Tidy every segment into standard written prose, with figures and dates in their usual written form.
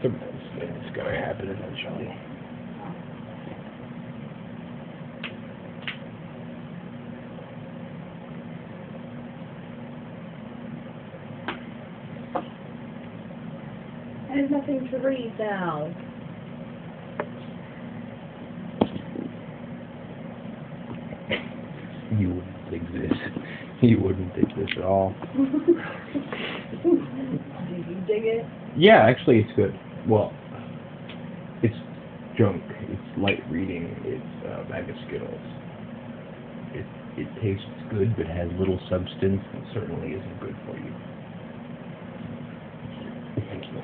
It's gonna happen eventually. I have nothing to read now. You wouldn't think this. You wouldn't think this at all. Do you dig it? Yeah, actually, it's good. Well, it's junk. It's light reading. It's a bag of Skittles. It tastes good, but has little substance, and certainly isn't good for you. Thank you.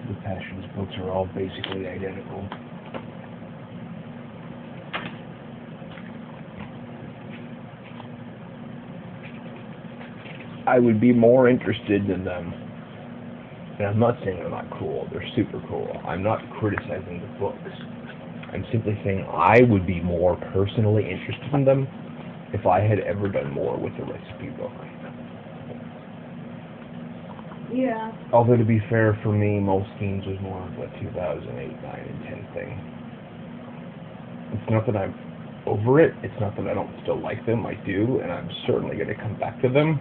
The Passions books are all basically identical. I would be more interested in them. And I'm not saying they're not cool. They're super cool. I'm not criticizing the books. I'm simply saying I would be more personally interested in them if I had ever done more with the recipe book. Yeah. Although, to be fair, for me, Moleskines was more of a 2008, 9, and 10 thing. It's not that I'm over it. It's not that I don't still like them. I do, and I'm certainly going to come back to them.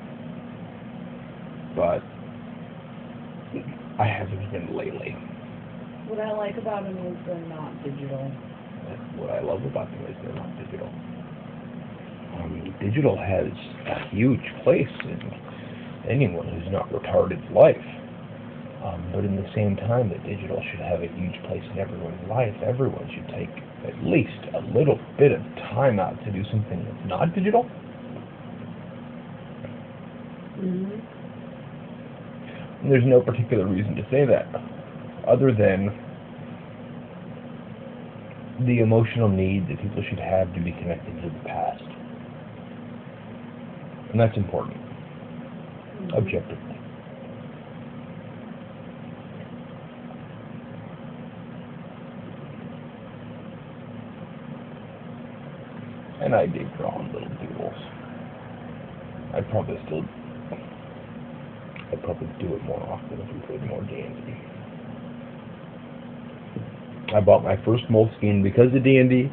But I haven't been lately. What I like about them is they're not digital. That's what I love about them is they're not digital. Digital has a huge place in anyone who's not retarded's life. But in the same time that digital should have a huge place in everyone's life, everyone should take at least a little bit of time out to do something that's not digital. Mm-hmm. And there's no particular reason to say that, other than the emotional need that people should have to be connected to the past. And that's important, objectively. And I dig drawing little doodles. I'd probably do it more often if we played more D&D. I bought my first Moleskine because of D&D,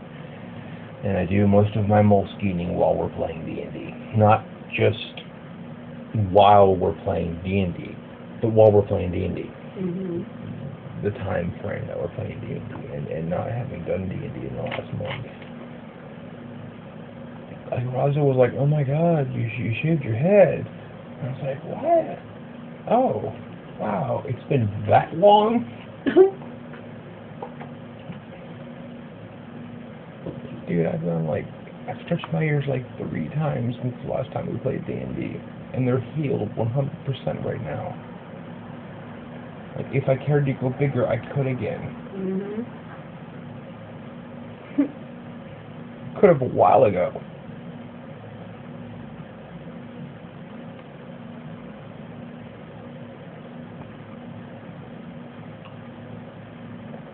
and I do most of my Moleskining while we're playing D&D. Not just while we're playing D&D, but while we're playing D&D. Mm-hmm. The time frame that we're playing D&D, and not having done D&D in the last month. Like, Raza was like, "Oh my God, you shaved your head." And I was like, "What? Oh, wow, it's been that long?" Dude, I've stretched my ears like 3 times since the last time we played D&D, and they're healed 100% right now. Like, if I cared to go bigger, I could again. Mm-hmm. Could have a while ago.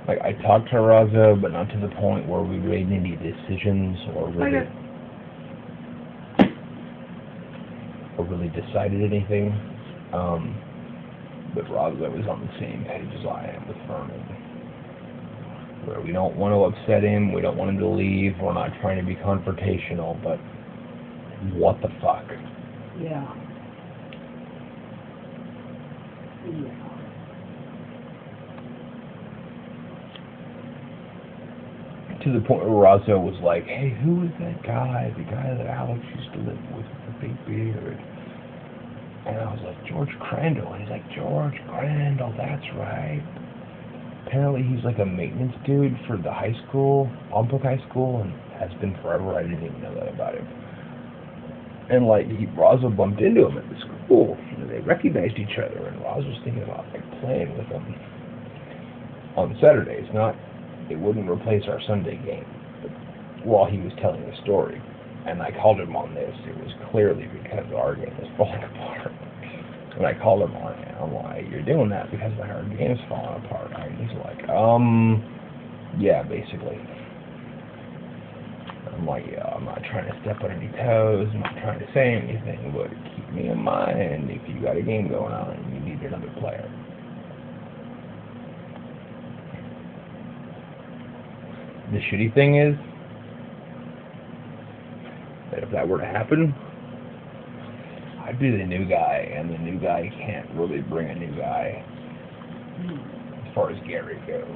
Like, I talked to Raza, but not to the point where we made any decisions or really decided anything. But Raza was on the same page as I am with Vernon. Where we don't want to upset him, we don't want him to leave, we're not trying to be confrontational, but what the fuck? Yeah. Yeah. to the point where Razzo was like, hey, who is that guy? The guy that Alex used to live with the big beard. And I was like, George Crandall. And he's like, George Crandall, that's right. Apparently he's like a maintenance dude for the high school, Lompoc High School, and has been forever. I didn't even know that about him. And like, Razzo bumped into him at the school, and they recognized each other, and Razzo was thinking about like playing with him on Saturdays. It wouldn't replace our Sunday game, but while he was telling the story. And I called him on this. It was clearly because our game was falling apart. And I called him on it. I'm like, you're doing that because our game's falling apart. And he's like, yeah, basically. I'm like, yeah, I'm not trying to step on any toes. I'm not trying to say anything, but keep me in mind if you got a game going on and you need another player. The shitty thing is that if that were to happen, I'd be the new guy, and the new guy can't really bring a new guy as far as Gary goes.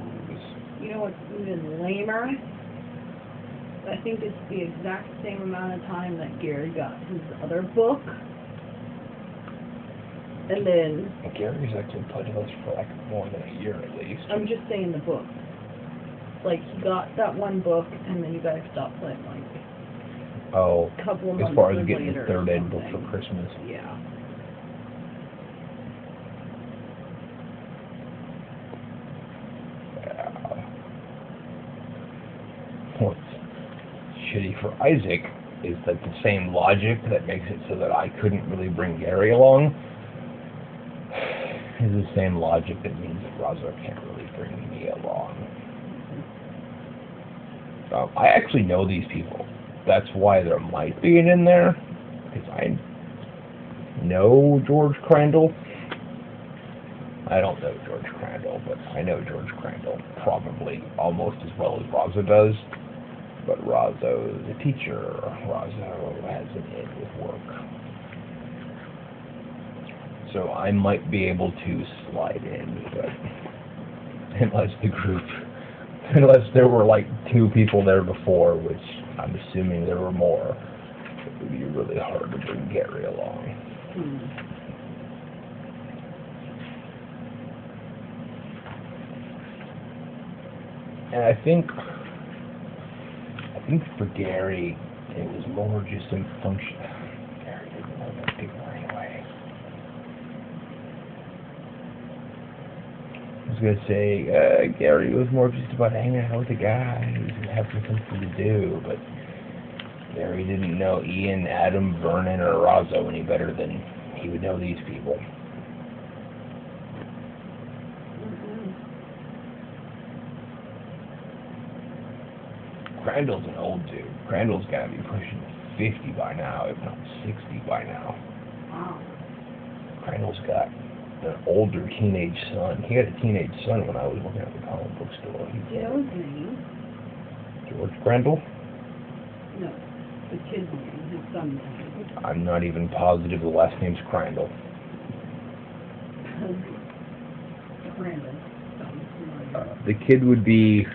You know what's even lamer? I think it's the exact same amount of time that Gary got his other book. And then... Gary's actually played with us for like more than a year at least. I'm just saying the book. Like, he got that one book, and then you guys stopped playing, like, oh, a couple of months as far as later getting the third ed book for Christmas. Yeah. What's shitty for Isaac is that the same logic that makes it so that I couldn't really bring Gary along is the same logic that means that Razzo can't really bring me along. I actually know these people. That's why there might be an in there, because I know George Crandall. I don't know George Crandall, but I know George Crandall probably almost as well as Razzo does. But Razzo is a teacher. Razzo has an in with work. So I might be able to slide in, but unless there were like 2 people there before, which I'm assuming there were more, it would be really hard to bring Gary along. And I think for Gary, it was more just in function. Gary didn't know those people anyway. I was gonna say Gary was more just about hanging out with the guys and having something to do, but Gary didn't know Ian, Adam, Vernon, or Razzo any better than he would know these people. Crandall's an old dude. Crandall's got to be pushing 50 by now, if not 60 by now. Wow. Crandall's got an older teenage son. He had a teenage son when I was working at the comic book store. Do you know his name? George Crandall? No, the kid's name, his son's name. I'm not even positive the last name's Crandall. Brandon. The kid would be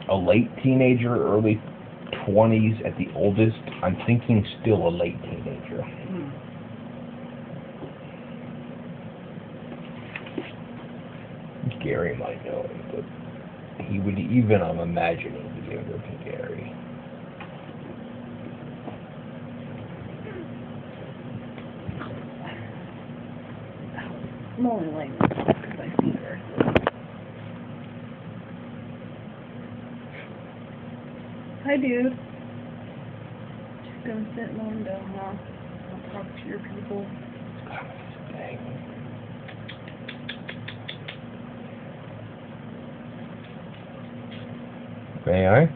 a late teenager, early 20s at the oldest. I'm thinking still a late teenager. Gary might know him, but he would even, I'm imagining, be younger than Gary. I'm only like because I see her. Hi, dude. Just gonna sit in the window, huh? I'll talk to your people. May I?